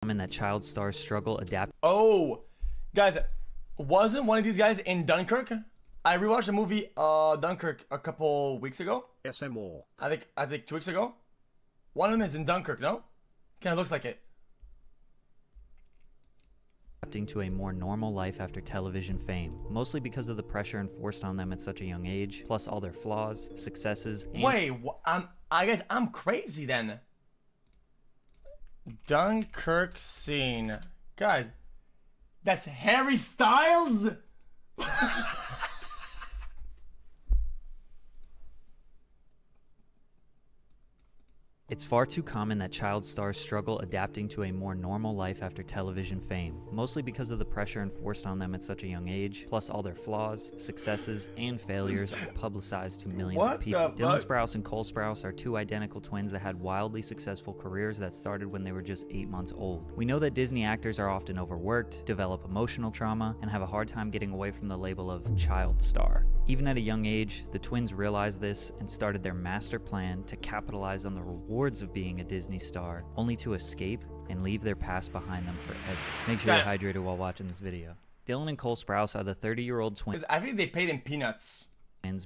And that child stars struggle adapt. Oh, guys, wasn't one of these guys in Dunkirk? I rewatched the movie Dunkirk a couple weeks ago. SMO. I think 2 weeks ago. One of them is in Dunkirk, no? Kind of looks like it. Adapting to a more normal life after television fame, mostly because of the pressure enforced on them at such a young age, plus all their flaws, successes, and— Wait, I guess I'm crazy then. Dunkirk scene. Guys, that's Harry Styles? It's far too common that child stars struggle adapting to a more normal life after television fame, mostly because of the pressure enforced on them at such a young age, plus all their flaws, successes, and failures are publicized to millions of people. Dylan Sprouse and Cole Sprouse are two identical twins that had wildly successful careers that started when they were just 8 months old. We know that Disney actors are often overworked, develop emotional trauma, and have a hard time getting away from the label of child star. Even at a young age, the twins realized this and started their master plan to capitalize on the rewards of being a Disney star, only to escape and leave their past behind them forever. Make sure you're hydrated while watching this video. Dylan and Cole Sprouse are the 30-year-old twins. I think they paid in peanuts.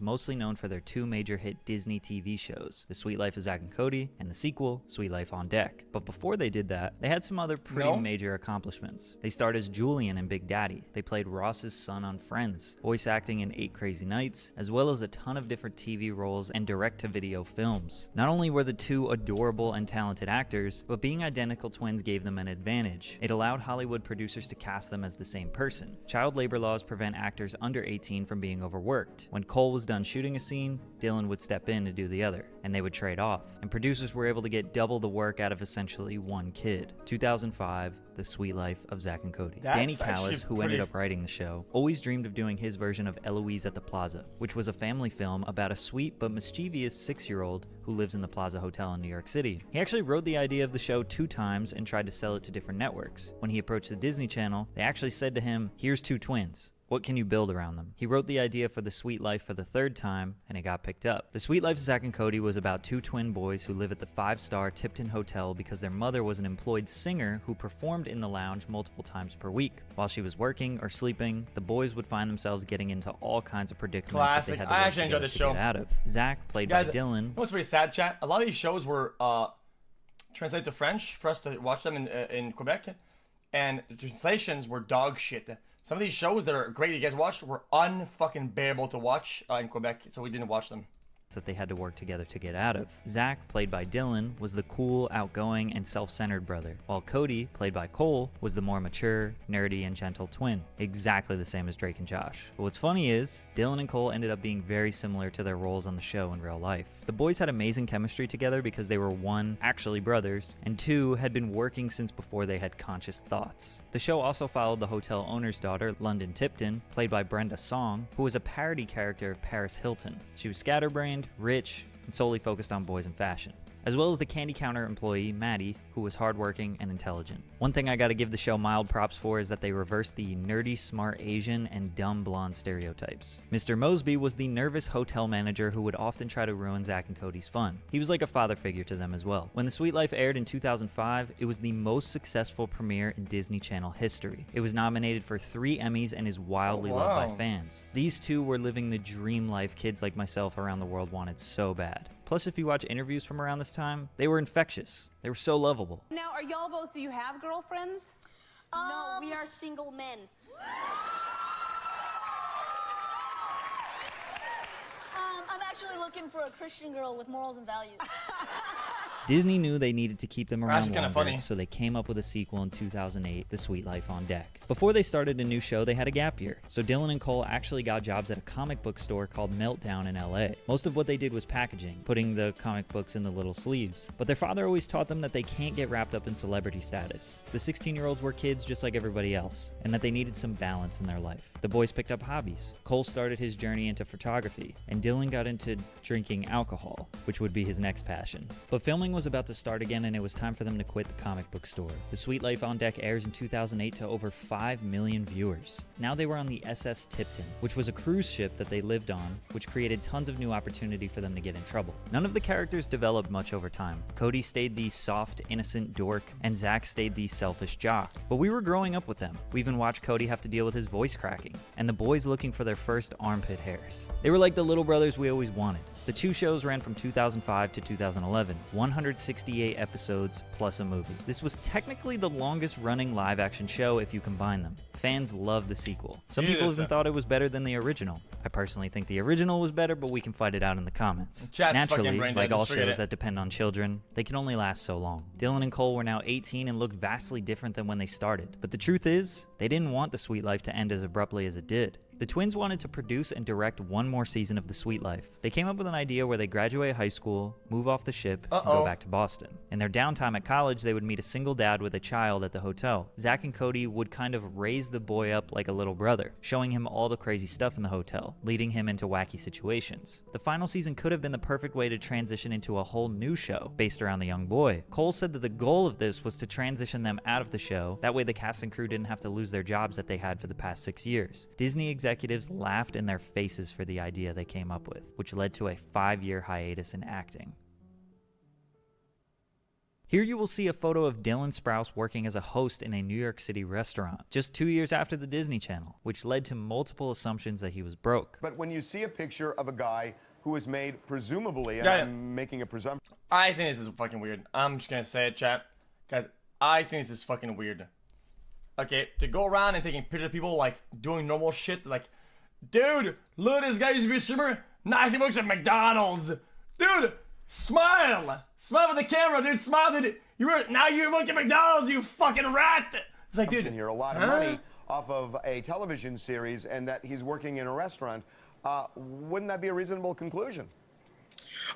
Mostly known for their two major hit Disney TV shows, The Suite Life of Zack and Cody, and the sequel, Suite Life on Deck. But before they did that, they had some other pretty major accomplishments. They starred as Julian in Big Daddy. They played Ross's son on Friends, voice acting in 8 Crazy Nights, as well as a ton of different TV roles and direct-to-video films. Not only were the two adorable and talented actors, but being identical twins gave them an advantage. It allowed Hollywood producers to cast them as the same person. Child labor laws prevent actors under 18 from being overworked. When Cole was done shooting a scene, Dylan would step in to do the other, and they would trade off. And producers were able to get double the work out of essentially one kid. 2005, The Suite Life of Zack and Cody. Danny Callis, who ended up writing the show, always dreamed of doing his version of Eloise at the Plaza, which was a family film about a sweet but mischievous 6-year-old who lives in the Plaza Hotel in New York City. He actually wrote the idea of the show 2 times and tried to sell it to different networks. When he approached the Disney Channel, they actually said to him, "Here's 2 twins. What can you build around them?" He wrote the idea for The Suite Life for the 3rd time, and it got picked up. The Suite Life of Zack and Cody was about 2 twin boys who live at the 5-star Tipton Hotel because their mother was an employed singer who performed in the lounge multiple times per week. While she was working or sleeping, the boys would find themselves getting into all kinds of predicaments that they had to I actually enjoyed this show. Get out of. Zack, played by Dylan. You know what's pretty sad, chat? A lot of these shows were translated to French for us to watch them in Quebec, and the translations were dog shit. Some of these shows that are great you guys watched were unfucking bearable to watch in Quebec, so we didn't watch them. That they had to work together to get out of. Zack, played by Dylan, was the cool, outgoing, and self-centered brother, while Cody, played by Cole, was the more mature, nerdy, and gentle twin. Exactly the same as Drake and Josh. But what's funny is, Dylan and Cole ended up being very similar to their roles on the show in real life. The boys had amazing chemistry together because they were 1, actually brothers, and 2, had been working since before they had conscious thoughts. The show also followed the hotel owner's daughter, London Tipton, played by Brenda Song, who was a parody character of Paris Hilton. She was scatterbrained, rich, and solely focused on boys and fashion, as well as the candy counter employee, Maddie, who was hardworking and intelligent. One thing I gotta give the show mild props for is that they reversed the nerdy, smart Asian and dumb blonde stereotypes. Mr. Mosby was the nervous hotel manager who would often try to ruin Zack and Cody's fun. He was like a father figure to them as well. When The Suite Life aired in 2005, it was the most successful premiere in Disney Channel history. It was nominated for 3 Emmys and is wildly loved by fans. These two were living the dream life kids like myself around the world wanted so bad. Plus, if you watch interviews from around this time, they were infectious. They were so lovable. Now, are y'all both, do you have girlfriends? No, we are single men. I'm actually looking for a Christian girl with morals and values. Disney knew they needed to keep them around longer, funny. So they came up with a sequel in 2008, The Suite Life on Deck. Before they started a new show, they had a gap year, so Dylan and Cole actually got jobs at a comic book store called Meltdown in LA. Most of what they did was packaging, putting the comic books in the little sleeves. But their father always taught them that they can't get wrapped up in celebrity status. The 16-year-olds were kids just like everybody else, and that they needed some balance in their life. The boys picked up hobbies. Cole started his journey into photography, and Dylan Dylan got into drinking alcohol, which would be his next passion. But filming was about to start again, and it was time for them to quit the comic book store. The Suite Life on Deck airs in 2008 to over 5 million viewers. Now they were on the SS Tipton, which was a cruise ship that they lived on, which created tons of new opportunity for them to get in trouble. None of the characters developed much over time. Cody stayed the soft, innocent dork, and Zack stayed the selfish jock. But we were growing up with them. We even watched Cody have to deal with his voice cracking, and the boys looking for their first armpit hairs. They were like the little brothers we always wanted. The 2 shows ran from 2005 to 2011, 168 episodes plus a movie. This was technically the longest running live action show if you combine them. Fans loved the sequel. Some people even thought it was better than the original. I personally think the original was better, but we can fight it out in the comments. Naturally, like all shows that depend on children, they can only last so long. Dylan and Cole were now 18 and looked vastly different than when they started. But the truth is, they didn't want The Suite Life to end as abruptly as it did. The twins wanted to produce and direct one more season of The Suite Life. They came up with an idea where they graduate high school, move off the ship, and go back to Boston. In their downtime at college, they would meet a single dad with a child at the hotel. Zack and Cody would kind of raise the boy up like a little brother, showing him all the crazy stuff in the hotel, leading him into wacky situations. The final season could have been the perfect way to transition into a whole new show based around the young boy. Cole said that the goal of this was to transition them out of the show, that way the cast and crew didn't have to lose their jobs that they had for the past 6 years. Disney executives laughed in their faces for the idea they came up with, which led to a 5-year hiatus in acting. Here you will see a photo of Dylan Sprouse working as a host in a New York City restaurant, just 2 years after the Disney Channel, which led to multiple assumptions that he was broke. But when you see a picture of a guy who was made presumably, and I'm making a presumption. I think this is fucking weird. I'm just gonna say it, chat. Guys, I think this is fucking weird. Okay, to go around and taking pictures of people like doing normal shit, like, dude, look, this guy used to be a streamer. Now he works at McDonald's. Dude, smile. Smile for the camera, dude. Smile, dude. Now you work at McDonald's, you fucking rat. It's like, dude. Here, a lot of money off of a television series and that he's working in a restaurant. Wouldn't that be a reasonable conclusion?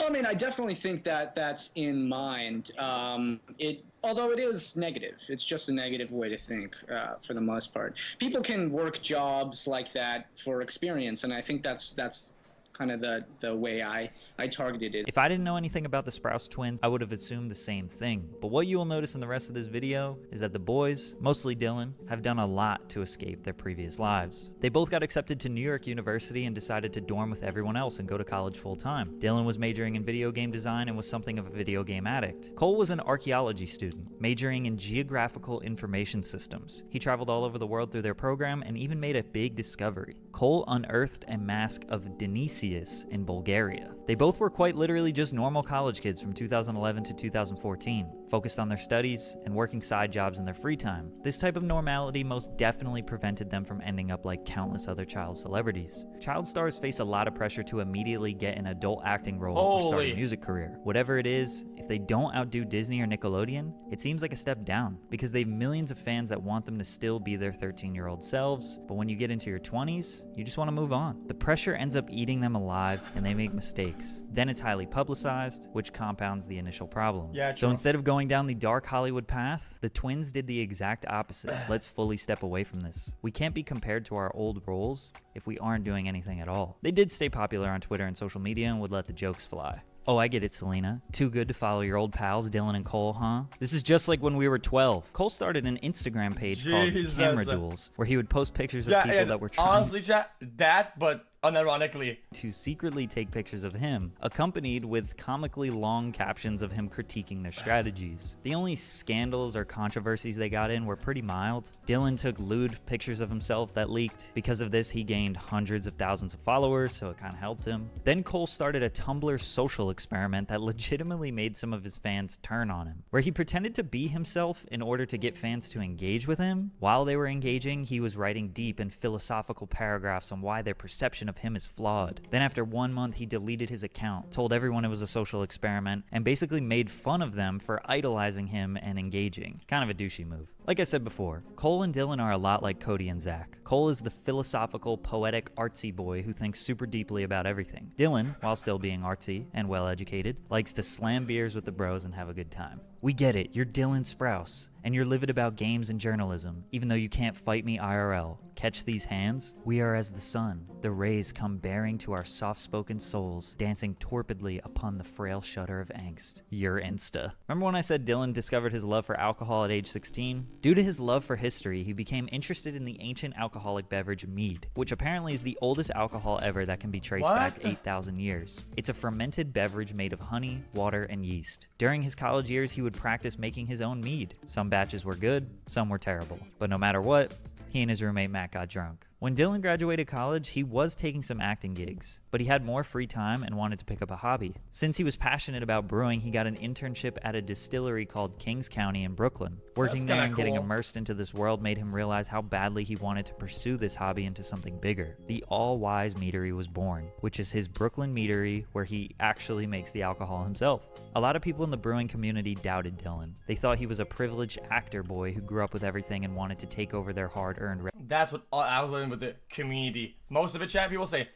I mean, I definitely think that that's in mind. Although it is negative, it's just a negative way to think for the most part. People can work jobs like that for experience, and I think that's kind of the way I targeted it. If I didn't know anything about the Sprouse twins, I would have assumed the same thing. But what you will notice in the rest of this video is that the boys, mostly Dylan, have done a lot to escape their previous lives. They both got accepted to New York University and decided to dorm with everyone else and go to college full time. Dylan was majoring in video game design and was something of a video game addict. Cole was an archaeology student, majoring in geographical information systems. He traveled all over the world through their program and even made a big discovery. Cole unearthed a mask of Denisio in Bulgaria. They both were quite literally just normal college kids from 2011 to 2014, focused on their studies and working side jobs in their free time. This type of normality most definitely prevented them from ending up like countless other child celebrities. Child stars face a lot of pressure to immediately get an adult acting role or start a music career. Whatever it is, if they don't outdo Disney or Nickelodeon, it seems like a step down, because they have millions of fans that want them to still be their 13-year-old selves, but when you get into your 20s, you just want to move on. The pressure ends up eating them alive and they make mistakes. Then it's highly publicized, which compounds the initial problem. So instead of going down the dark Hollywood path, the twins did the exact opposite. Let's fully step away from this. We can't be compared to our old roles if we aren't doing anything at all. They did stay popular on Twitter and social media and would let the jokes fly. Oh, I get it, Selena. Too good to follow your old pals, Dylan and Cole, huh? This is just like when we were 12. Cole started an Instagram page called Camera Duels, where he would post pictures of people that were trying... Honestly, chat, that, but unironically, to secretly take pictures of him, accompanied with comically long captions of him critiquing their strategies. The only scandals or controversies they got in were pretty mild. Dylan took lewd pictures of himself that leaked. Because of this, he gained hundreds of thousands of followers, so it kind of helped him. Then Cole started a Tumblr social experiment that legitimately made some of his fans turn on him, where he pretended to be himself in order to get fans to engage with him. While they were engaging, he was writing deep and philosophical paragraphs on why their perception of him is flawed. Then after 1 month, he deleted his account, told everyone it was a social experiment, and basically made fun of them for idolizing him and engaging. Kind of a douchey move. Like I said before, Cole and Dylan are a lot like Cody and Zack. Cole is the philosophical, poetic, artsy boy who thinks super deeply about everything. Dylan, while still being artsy and well-educated, likes to slam beers with the bros and have a good time. We get it, you're Dylan Sprouse, and you're livid about games and journalism, even though you can't fight me IRL. Catch these hands? We are as the sun. The rays come bearing to our soft-spoken souls, dancing torpidly upon the frail shudder of angst. You're Insta. Remember when I said Dylan discovered his love for alcohol at age 16? Due to his love for history, he became interested in the ancient alcoholic beverage mead, which apparently is the oldest alcohol ever that can be traced back 8,000 years. It's a fermented beverage made of honey, water, and yeast. During his college years, he would practice making his own mead. Some batches were good, some were terrible. But no matter what, he and his roommate Matt got drunk. When Dylan graduated college, he was taking some acting gigs, but he had more free time and wanted to pick up a hobby. Since he was passionate about brewing, he got an internship at a distillery called Kings County in Brooklyn. Working there and getting immersed into this world made him realize how badly he wanted to pursue this hobby into something bigger. The All-Wise Meadery was born, which is his Brooklyn meadery where he actually makes the alcohol himself. A lot of people in the brewing community doubted Dylan. They thought he was a privileged actor boy who grew up with everything and wanted to take over their hard-earned. That's what I was learning with the community. Most of it, chat, people say,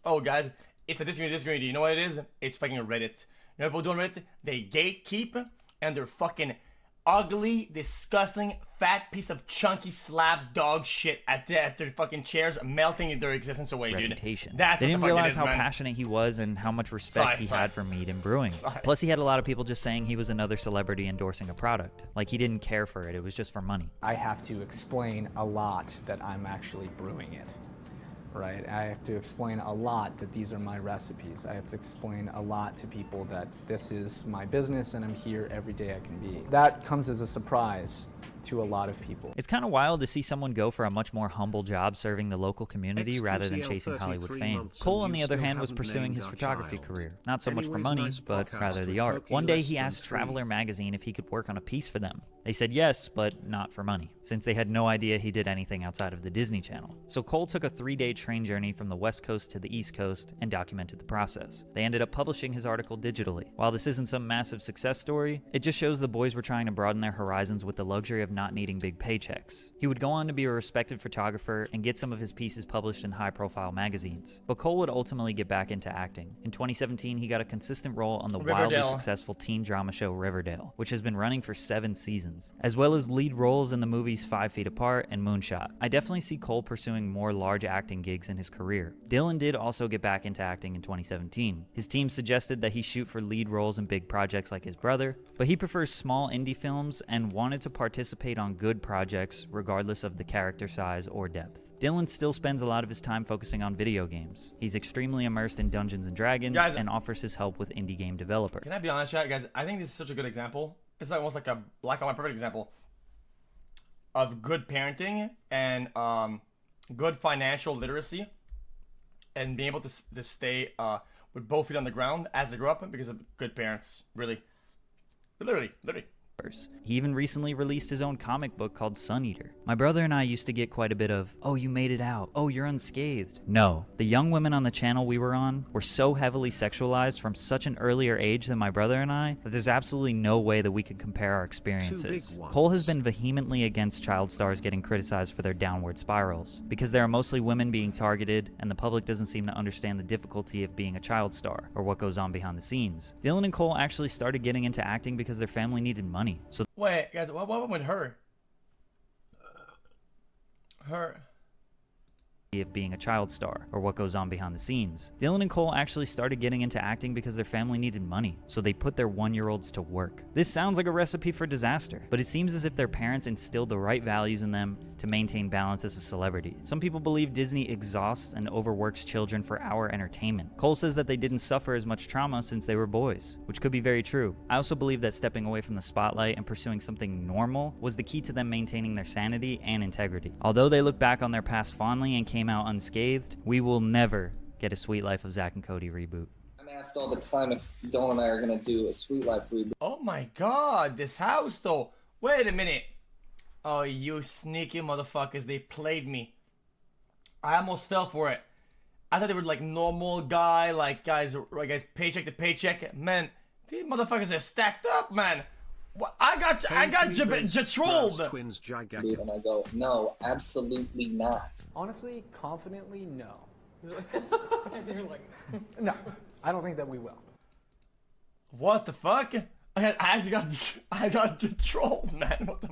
oh, guys, it's a this community. You know what it is? It's fucking Reddit. You know what people do on Reddit? They gatekeep, and they're fucking ugly, disgusting, fat piece of chunky slab dog shit at their fucking chairs, melting their existence away, Reputation. dude. That's they what didn't the fuck realize it is, how man. passionate he was and how much respect he had for mead and brewing. Plus, he had a lot of people just saying he was another celebrity endorsing a product. Like, he didn't care for it. It was just for money. I have to explain a lot that I'm actually brewing it. Right? I have to explain a lot that these are my recipes. I have to explain a lot to people that this is my business and I'm here every day I can be. That comes as a surprise to a lot of people. It's kind of wild to see someone go for a much more humble job serving the local community rather than chasing Hollywood fame. Cole, on the other hand, was pursuing his photography career. Not so much for money, but rather the art. One day he asked Traveler magazine if he could work on a piece for them. They said yes, but not for money, since they had no idea he did anything outside of the Disney Channel. So Cole took a 3-day train journey from the West Coast to the East Coast and documented the process. They ended up publishing his article digitally. While this isn't some massive success story, it just shows the boys were trying to broaden their horizons with the luxury of not needing big paychecks. He would go on to be a respected photographer and get some of his pieces published in high-profile magazines. But Cole would ultimately get back into acting. In 2017, he got a consistent role on the wildly successful teen drama show Riverdale, which has been running for 7 seasons, as well as lead roles in the movies 5 Feet Apart and Moonshot. I definitely see Cole pursuing more large acting gigs in his career. Dylan did also get back into acting in 2017. His team suggested that he shoot for lead roles in big projects like his brother, but he prefers small indie films and wanted to participate on good projects regardless of the character size or depth. Dylan still spends a lot of his time focusing on video games. He's extremely immersed in Dungeons & Dragons and offers his help with indie game developer. Can I be honest, chat, guys? I think this is such a good example. It's like almost like a black and white perfect example of good parenting and good financial literacy and being able to stay with both feet on the ground as they grow up because of good parents. Really. Literally. He even recently released his own comic book called Sun Eater. My brother and I used to get quite a bit of, oh, you made it out. Oh, you're unscathed. No, the young women on the channel we were on were so heavily sexualized from such an earlier age than my brother and I that there's absolutely no way that we could compare our experiences. Cole has been vehemently against child stars getting criticized for their downward spirals because there are mostly women being targeted and the public doesn't seem to understand the difficulty of being a child star or what goes on behind the scenes. Dylan and Cole actually started getting into acting because their family needed money. So wait, guys, what happened with her? Of being a child star or what goes on behind the scenes. Dylan and Cole actually started getting into acting because their family needed money, so they put their 1-year-olds to work. This sounds like a recipe for disaster, but it seems as if their parents instilled the right values in them to maintain balance as a celebrity. Some people believe Disney exhausts and overworks children for our entertainment. Cole says that they didn't suffer as much trauma since they were boys, which could be very true. I also believe that stepping away from the spotlight and pursuing something normal was the key to them maintaining their sanity and integrity. Although they look back on their past fondly and came out unscathed, we will never get a Sweet Life of Zack and Cody reboot. I'm asked all the time if Dylan and I are going to do a Sweet Life reboot. Oh my god, this house though. Wait a minute. Oh, you sneaky motherfuckers, they played me. I almost fell for it. I thought they were like normal guy, like guys paycheck to paycheck. Man, these motherfuckers are stacked up, man. I got trolled. And I go, no, absolutely not. Honestly, confidently, no. You're like, no, I don't think that we will. What the fuck? I actually got trolled, man. What the